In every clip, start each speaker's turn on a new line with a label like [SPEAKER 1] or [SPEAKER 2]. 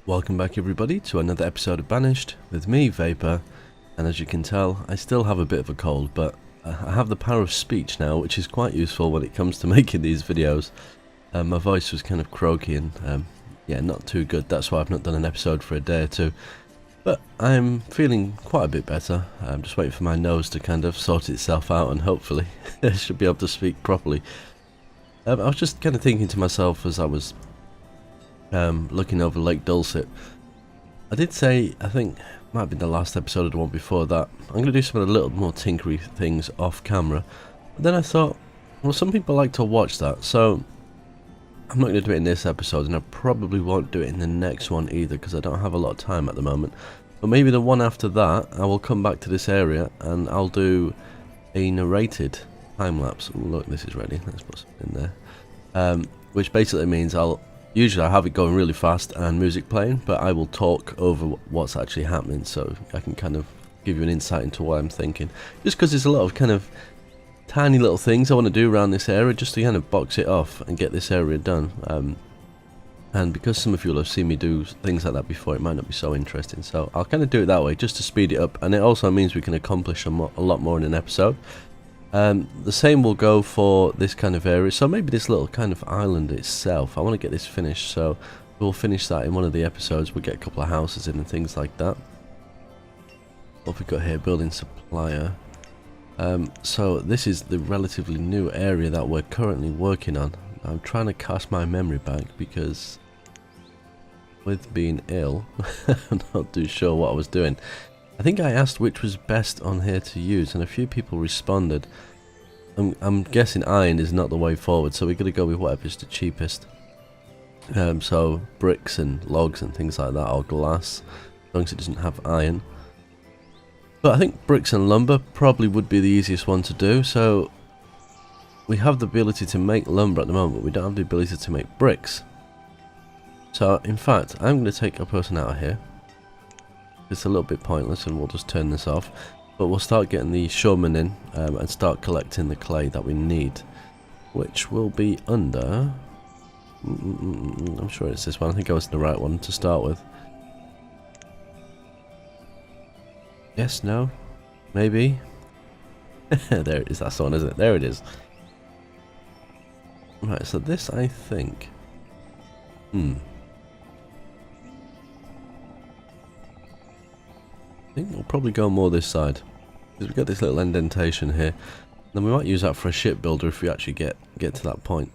[SPEAKER 1] Welcome back everybody to another episode of Banished with me, Vapor, and as you can tell I still have a bit of a cold, but I have the power of speech now, which is quite useful when it comes to making these videos. My voice was kind of croaky and yeah, not too good. That's why I've not done an episode for a day or two, but I'm feeling quite a bit better. I'm just waiting for my nose to kind of sort itself out and hopefully I should be able to speak properly. I was just kind of thinking to myself as I was looking over Lake Dulcet. I did say, I think might have been the last episode or the one before that, I'm going to do some of the little more tinkery things off camera. But then I thought, well, some people like to watch that, so I'm not going to do it in this episode, and I probably won't do it in the next one either because I don't have a lot of time at the moment. But maybe the one after that, I will come back to this area and I'll do a narrated time-lapse. Look, this is ready. Let's put something in there. Which basically means usually I have it going really fast and music playing, but I will talk over what's actually happening so I can kind of give you an insight into what I'm thinking. Just because there's a lot of kind of tiny little things I want to do around this area just to kind of box it off and get this area done. And because some of you will have seen me do things like that before, it might not be so interesting. So I'll kind of do it that way just to speed it up, and it also means we can accomplish a lot more in an episode. The same will go for this kind of area, so maybe this little kind of island itself, I want to get this finished, so we'll finish that in one of the episodes. We'll get a couple of houses in and things like that. What have we got here? Building supplier. So this is the relatively new area that we're currently working on. I'm trying to cast my memory back because with being ill I'm not too sure what I was doing. I think I asked which was best on here to use, and a few people responded. I'm guessing iron is not the way forward, so we're going to go with whatever's the cheapest. So bricks and logs and things like that, or glass, as long as it doesn't have iron. But I think bricks and lumber probably would be the easiest one to do. So we have the ability to make lumber at the moment, but we don't have the ability to make bricks. So in fact, I'm going to take a person out of here. It's a little bit pointless and we'll just turn this off, but we'll start getting the shoremen in and start collecting the clay that we need, which will be under I'm sure it's this one. I think I was the right one to start with. Yes, no, maybe. There it is. That's the one, isn't it? There it is. Right, so this I think I think we'll probably go more this side because we've got this little indentation here. Then we might use that for a shipbuilder if we actually get to that point,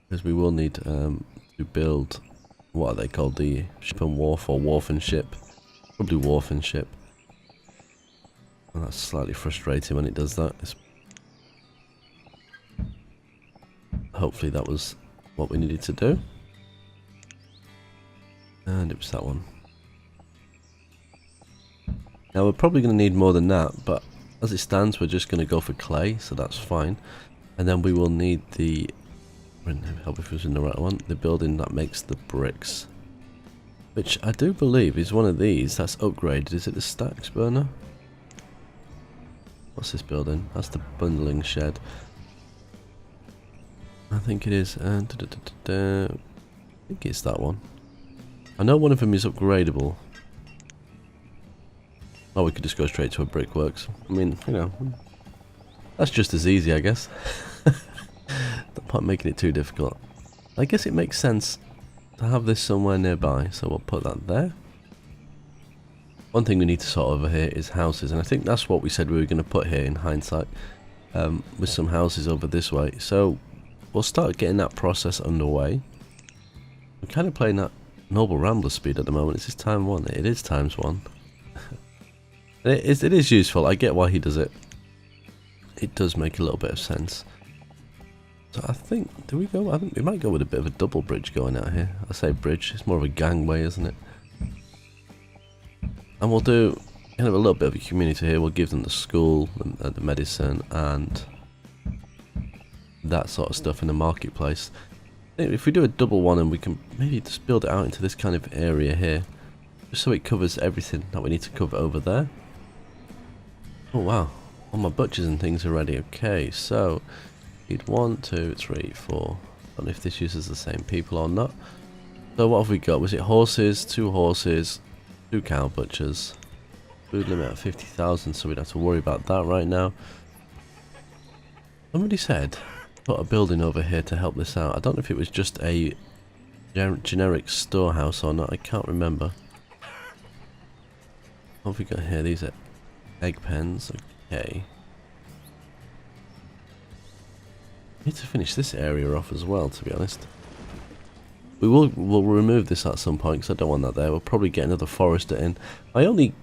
[SPEAKER 1] because we will need to build, what are they called, the ship and wharf, or wharf and ship, probably wharf and ship. And that's slightly frustrating when it does that. Hopefully that was what we needed to do, and it was that one. Now we're probably going to need more than that, but as it stands we're just going to go for clay, so that's fine. And then we will need the, help if it was in the right one, the building that makes the bricks, which I do believe is one of these that's upgraded. Is it the stacks burner? What's this building? That's the bundling shed. I think it is. I think it's that one. I know one of them is upgradable. Oh, we could just go straight to a brickworks. I mean, you know, that's just as easy, I guess. Not making it too difficult. I guess it makes sense to have this somewhere nearby, so we'll put that there. One thing we need to sort over here is houses, and I think that's what we said we were going to put here in hindsight, with some houses over this way. So we'll start getting that process underway. I'm kind of playing that Noble Rambler speed at the moment. Is this time 1? It is times 1. It is useful. I get why he does it. It does make a little bit of sense. So I think, do we go? I think we might go with a bit of a double bridge going out here. I say bridge, it's more of a gangway, isn't it? And we'll do kind of a little bit of a community here. We'll give them the school, the medicine, and that sort of stuff in the marketplace. I think if we do a double one, and we can maybe just build it out into this kind of area here, just so it covers everything that we need to cover over there. Oh wow, all my butchers and things are ready. Okay, so need 1, 2, 3, 4. I don't know if this uses the same people or not. So what have we got? Was it horses, 2 horses, 2 cow butchers? Food limit at 50,000, so we'd have to worry about that right now. Somebody said put a building over here to help this out. I don't know if it was just a generic storehouse or not. I can't remember. What have we got here? These are egg pens. Okay. Need to finish this area off as well, to be honest. We'll remove this at some point because I don't want that there. We'll probably get another forester in. My only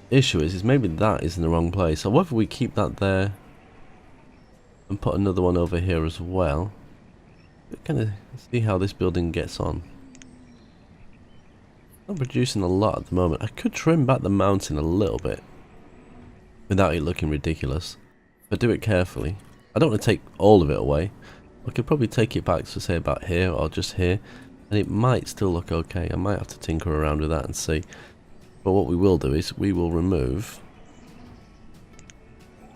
[SPEAKER 1] issue is maybe that is in the wrong place. So whether we keep that there and put another one over here as well. Kind of see how this building gets on. Not producing a lot at the moment. I could trim back the mountain a little bit without it looking ridiculous, but do it carefully. I don't want to take all of it away. I could probably take it back to say about here or just here, and it might still look okay. I might have to tinker around with that and see. But what we will do is we will remove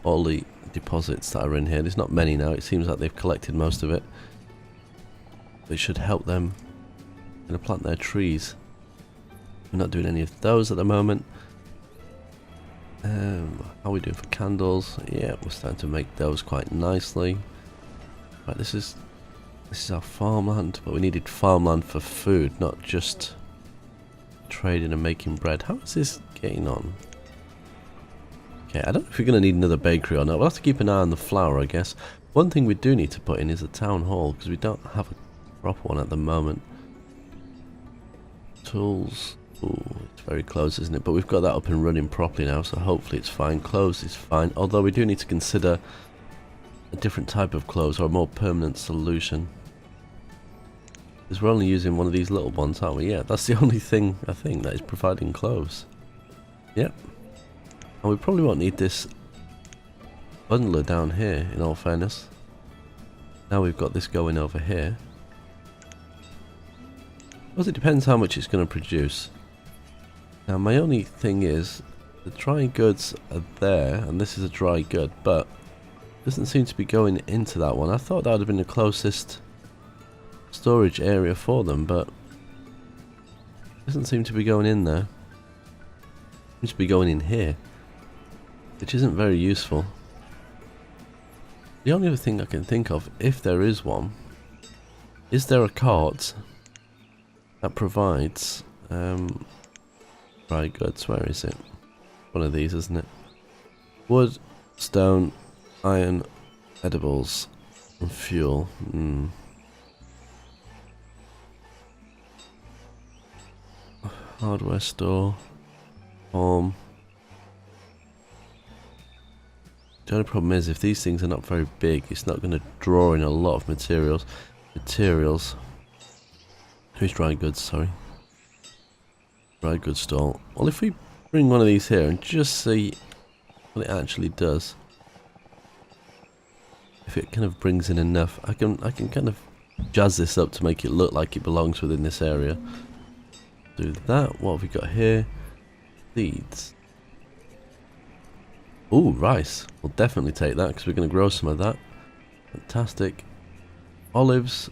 [SPEAKER 1] all the deposits that are in here. There's not many now. It seems like they've collected most of it. It should help them plant their trees. We're not doing any of those at the moment. How are we doing for candles? Yeah, we're starting to make those quite nicely. Right, this is our farmland, but we needed farmland for food, not just trading and making bread. How is this getting on? Okay, I don't know if we're going to need another bakery or not. We'll have to keep an eye on the flour, I guess. One thing we do need to put in is a town hall, because we don't have a proper one at the moment. Tools. Ooh, it's very close, isn't it? But we've got that up and running properly now, so hopefully it's fine. Clothes is fine, although we do need to consider a different type of clothes or a more permanent solution. Because we're only using one of these little ones, aren't we? Yeah, that's the only thing, I think, that is providing clothes. Yep. And we probably won't need this bundler down here, in all fairness. Now we've got this going over here. Well, it depends how much it's going to produce. Now my only thing is, the dry goods are there, and this is a dry good, but it doesn't seem to be going into that one. I thought that would have been the closest storage area for them, but it doesn't seem to be going in there. It seems to be going in here, which isn't very useful. The only other thing I can think of, if there is one, is there a cart that provides dry goods? Where is it? One of these, isn't it? Wood, stone, iron, edibles, and fuel. Hardware store, farm. The only problem is, if these things are not very big, it's not going to draw in a lot of materials. Who's dry goods, sorry. Dry goods stall. Well, if we bring one of these here and just see what it actually does. If it kind of brings in enough, I can kind of jazz this up to make it look like it belongs within this area. Do that. What have we got here? Seeds. Ooh, rice. We'll definitely take that because we're going to grow some of that. Fantastic. Olives.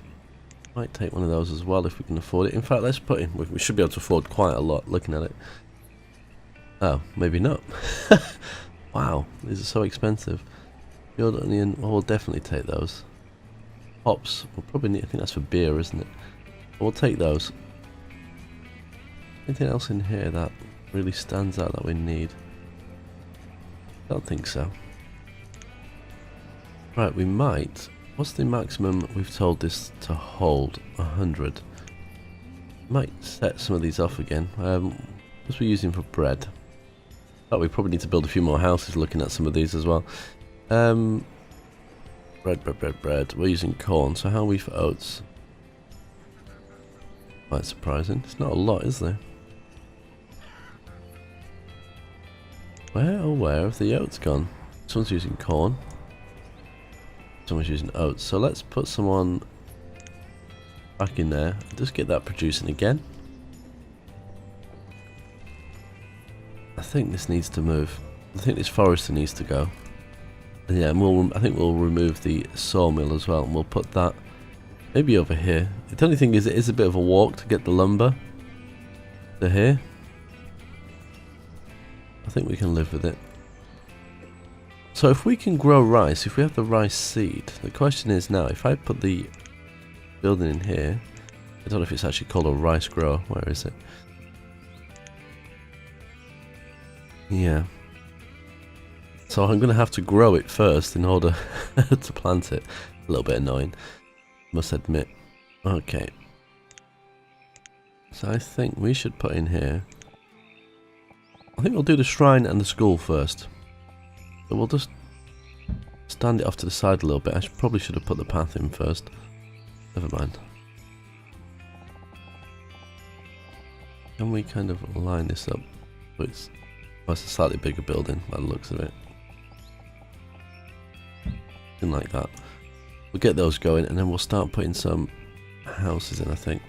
[SPEAKER 1] Might take one of those as well if we can afford it. In fact, let's put in. We should be able to afford quite a lot looking at it. Oh, maybe not. Wow, these are so expensive. Field onion. Well, we'll definitely take those. Hops. We'll probably need. I think that's for beer, isn't it? We'll take those. Anything else in here that really stands out that we need? Don't think so. Right, we might. What's the maximum we've told this to hold? 100. Might set some of these off again. What's we using for bread? Oh, we probably need to build a few more houses looking at some of these as well. Bread. We're using corn, so how are we for oats? Quite surprising. It's not a lot, is there? Where have the oats gone? Someone's using corn. Someone's using oats. So let's put someone back in there. Just get that producing again. I think this needs to move. I think this forester needs to go. And yeah, and I think we'll remove the sawmill as well, and we'll put that Maybe over here. The only thing is, it is a bit of a walk to get the lumber to here. I think we can live with it. So if we can grow rice, if we have the rice seed, the question is now, if I put the building in here, I don't know if it's actually called a rice grower. Where is it? Yeah. So I'm going to have to grow it first in order to plant it. A little bit annoying, must admit. Okay. So I think we should put in here. I think we'll do the shrine and the school first. So we'll just stand it off to the side a little bit. I probably should have put the path in first. Never mind. Can we kind of line this up? It's a slightly bigger building by the looks of it. Something like that. We'll get those going and then we'll start putting some houses in, I think.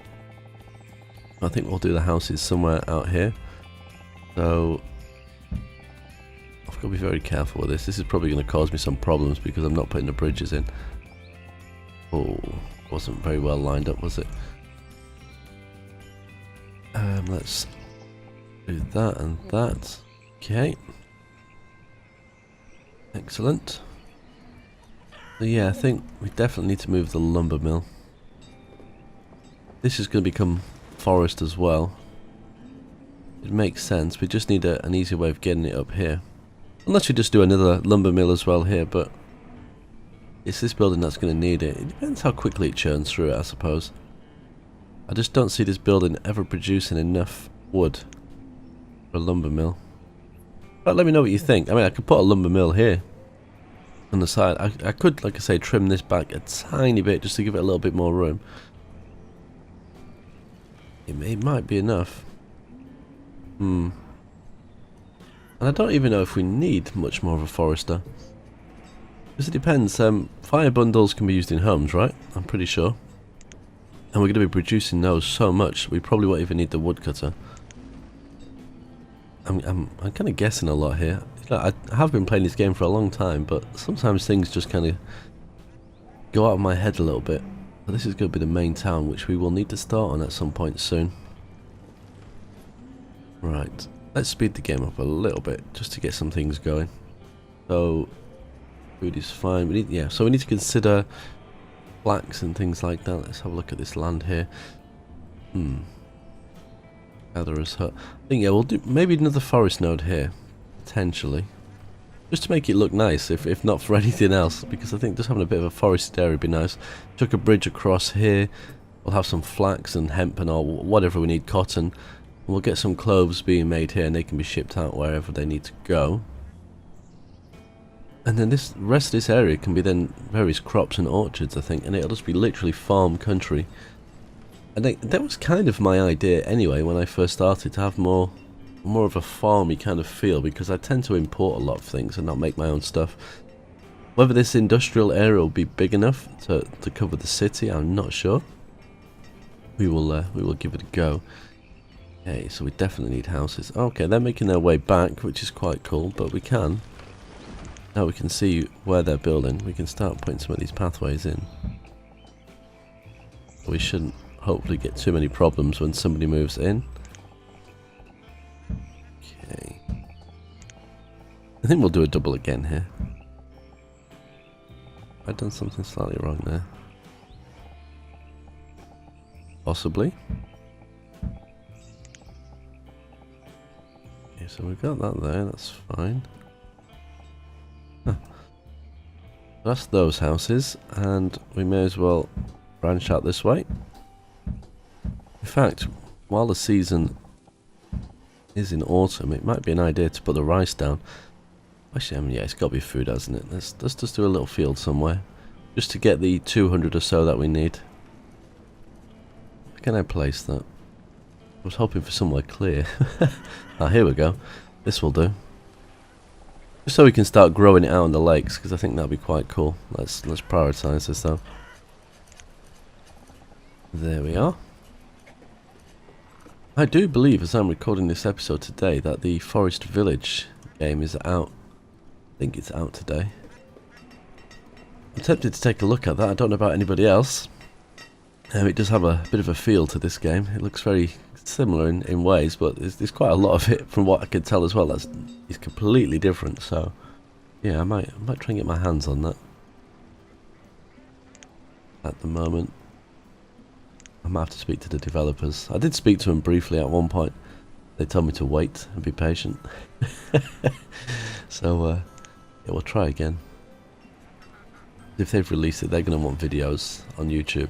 [SPEAKER 1] I think we'll do the houses somewhere out here. So I've got to be very careful with this. This is probably going to cause me some problems because I'm not putting the bridges in. Oh, wasn't very well lined up, was it? Let's do that and that. Okay. Excellent. So yeah, I think we definitely need to move the lumber mill. This is going to become forest as well. It makes sense. We just need an easier way of getting it up here. Unless we just do another lumber mill as well here, but it's this building that's going to need it. It depends how quickly it churns through it, I suppose. I just don't see this building ever producing enough wood for a lumber mill. But let me know what you think. I mean, I could put a lumber mill here on the side. I could, like I say, trim this back a tiny bit just to give it a little bit more room. It might be enough. And I don't even know if we need much more of a forester. Because it depends. Fire bundles can be used in homes, right? I'm pretty sure. And we're going to be producing those so much, we probably won't even need the woodcutter. I'm kind of guessing a lot here. I have been playing this game for a long time, but sometimes things just kind of go out of my head a little bit. But this is going to be the main town, which we will need to start on at some point soon. Right, let's speed the game up a little bit, just to get some things going. So, food is fine. We need, so we need to consider flax and things like that. Let's have a look at this land here. Gatherer's hut. I think we'll do maybe another forest node here, potentially, just to make it look nice, if not for anything else, because I think just having a bit of a forested area would be nice. Took a bridge across here. We'll have some flax and hemp and all, whatever we need, cotton. We'll get some cloves being made here and they can be shipped out wherever they need to go. And then this rest of this area can be then various crops and orchards, I think, and it'll just be literally farm country. And that was kind of my idea anyway when I first started, to have more of a farmy kind of feel, because I tend to import a lot of things and not make my own stuff. Whether this industrial area will be big enough to cover the city, I'm not sure. We will give it a go. Okay, so we definitely need houses. Okay, they're making their way back, which is quite cool, but we can. Now we can see where they're building. We can start putting some of these pathways in. We shouldn't hopefully get too many problems when somebody moves in. Okay. I think we'll do a double again here. I've done something slightly wrong there. Possibly. Okay, so we've got that there, that's fine. That's those houses, and we may as well branch out this way. In fact, while the season is in autumn, it might be an idea to put the rice down. Actually, I mean, yeah, it's got to be food, hasn't it? Let's just do a little field somewhere, just to get the 200 or so that we need. Where can I place that? I was hoping for somewhere clear. Ah, here we go. This will do. Just so we can start growing it out on the lakes, because I think that'll be quite cool. Let's prioritise this though. There we are. I do believe, as I'm recording this episode today, that the Forest Village game is out. I think it's out today. I'm tempted to take a look at that. I don't know about anybody else. It does have a bit of a feel to this game. It looks very similar in ways, but there's quite a lot of it from what I could tell as well. It's completely different. So yeah, I might try and get my hands on that. At the moment, I might have to speak to the developers. I did speak to them briefly at one point. They told me to wait and be patient. So yeah, we'll try again. If they've released it, they're going to want videos on YouTube.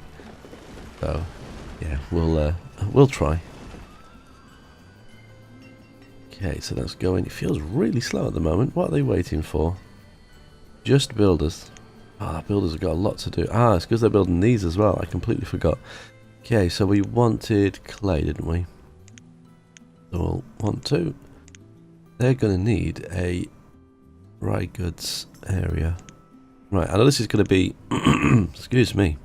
[SPEAKER 1] So yeah, we'll try. Okay, so that's going. It feels really slow at the moment. What are they waiting for? Just builders. Ah, builders have got a lot to do. Ah, it's because they're building these as well. I completely forgot. Okay, so we wanted clay, didn't we? So we'll want to. They're going to need a dry goods area. Right, I know this is going to be, excuse me,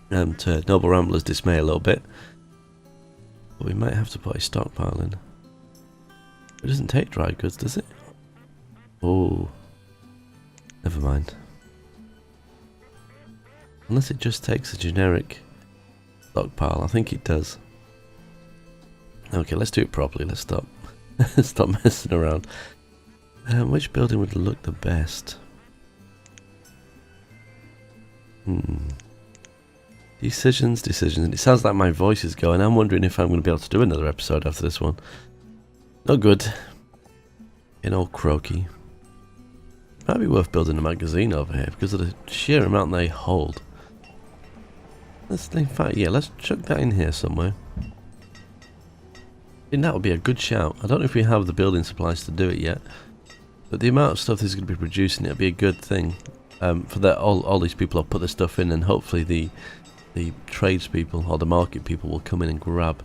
[SPEAKER 1] to Noble Rambler's dismay a little bit. But we might have to put a stockpile in. It doesn't take dry goods, does it? Oh, never mind. Unless it just takes a generic stockpile. I think it does. Okay, let's do it properly. Let's stop. Stop messing around. Which building would look the best? Decisions. And it sounds like my voice is going. I'm wondering if I'm going to be able to do another episode after this one. No good. Getting all croaky. Might be worth building a magazine over here because of the sheer amount they hold. In fact, yeah, let's chuck that in here somewhere. I think that would be a good shout. I don't know if we have the building supplies to do it yet, but the amount of stuff that's going to be producing it would be a good thing. For that, all these people will put their stuff in, and hopefully the tradespeople or the market people will come in and grab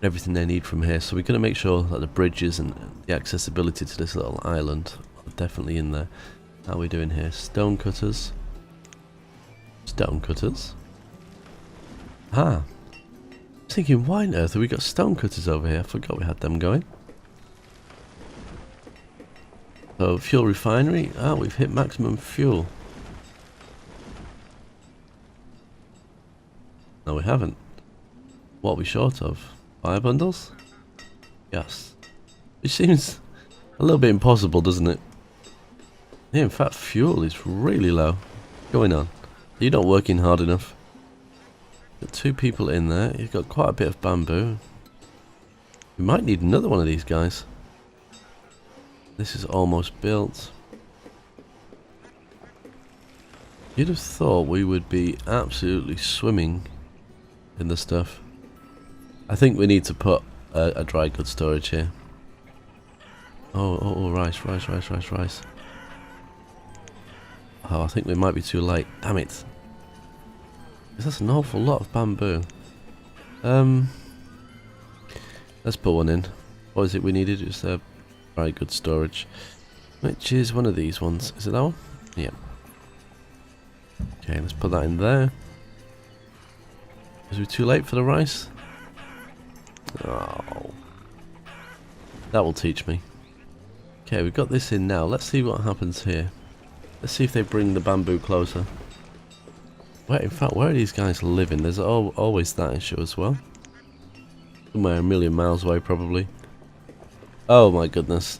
[SPEAKER 1] everything they need from here. So we're going to make sure that the bridges and the accessibility to this little island are definitely in there. How are we doing here? Stone cutters. Stone cutters. Ah. I was thinking, why on earth have we got stone cutters over here? I forgot we had them going. So, fuel refinery. Ah, we've hit maximum fuel. No, we haven't. What are we short of? Fire bundles? Yes. Which seems a little bit impossible, doesn't it? Yeah, in fact, fuel is really low. What's going on? You're not working hard enough. Got 2 people in there. You've got quite a bit of bamboo. We might need another one of these guys. This is almost built. You'd have thought we would be absolutely swimming in the stuff. I think we need to put a dry goods storage here. Oh, rice. Oh, I think we might be too late. Damn it. That's an awful lot of bamboo. Let's put one in. What is it we needed? It's a dry goods storage. Which is one of these ones. Is it that one? Yeah. Okay, let's put that in there. Is we too late for the rice? Oh. That will teach me. Okay, we've got this in now. Let's see what happens here. Let's see if they bring the bamboo closer. In fact, where are these guys living? There's always that issue as well. Somewhere a million miles away, probably. Oh my goodness.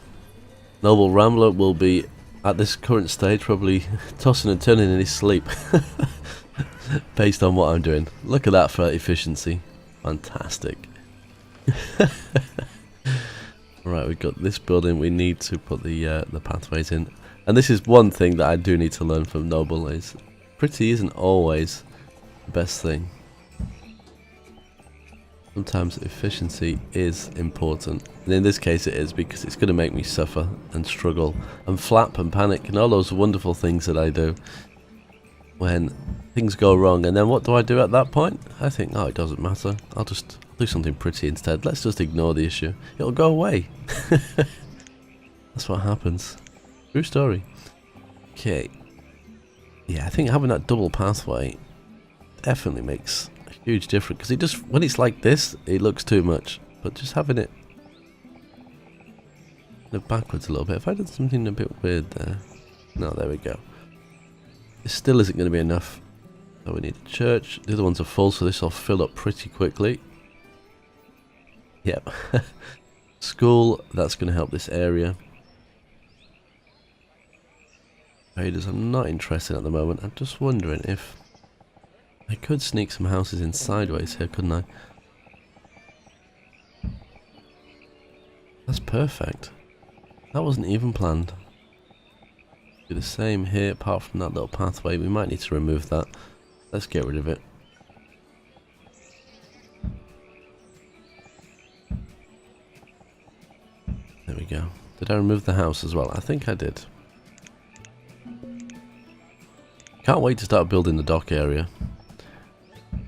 [SPEAKER 1] Noble Rambler will be, at this current stage, probably tossing and turning in his sleep. Based on what I'm doing. Look at that for efficiency. Fantastic. Right, we've got this building. We need to put the pathways in. And this is one thing that I do need to learn from Noble is pretty isn't always the best thing. Sometimes efficiency is important. And in this case it is, because it's going to make me suffer and struggle and flap and panic and all those wonderful things that I do when things go wrong. And then what do I do at that point? I think, oh, it doesn't matter. I'll just do something pretty instead. Let's just ignore the issue. It'll go away. That's what happens. True story. Okay. Yeah, I think having that double pathway definitely makes a huge difference. Because it just, when it's like this, it looks too much. But just having it backwards a little bit. If I did something a bit weird there. No, there we go. It still isn't going to be enough So we need a church. The other ones are full, so this will fill up pretty quickly. Yep. School, that's going to help this area. Traders, I'm not interested at the moment. I'm just wondering if I could sneak some houses in sideways here, couldn't I? That's perfect. That wasn't even planned. Do the same here, apart from that little pathway. We might need to remove that. Let's get rid of it. There we go. Did I remove the house as well? I think I did. Can't wait to start building the dock area.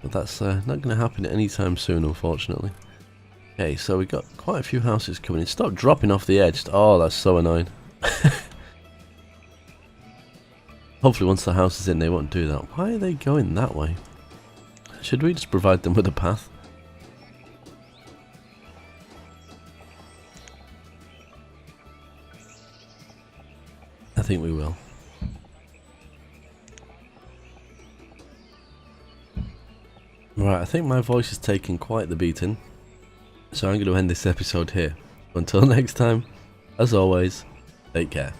[SPEAKER 1] But that's not going to happen anytime soon, unfortunately. Okay, so we've got quite a few houses coming in. Stop dropping off the edge. Oh, that's so annoying. Hopefully once the house is in, they won't do that. Why are they going that way? Should we just provide them with a path? I think we will. Right, I think my voice is taking quite the beating. So I'm going to end this episode here. Until next time, as always, take care.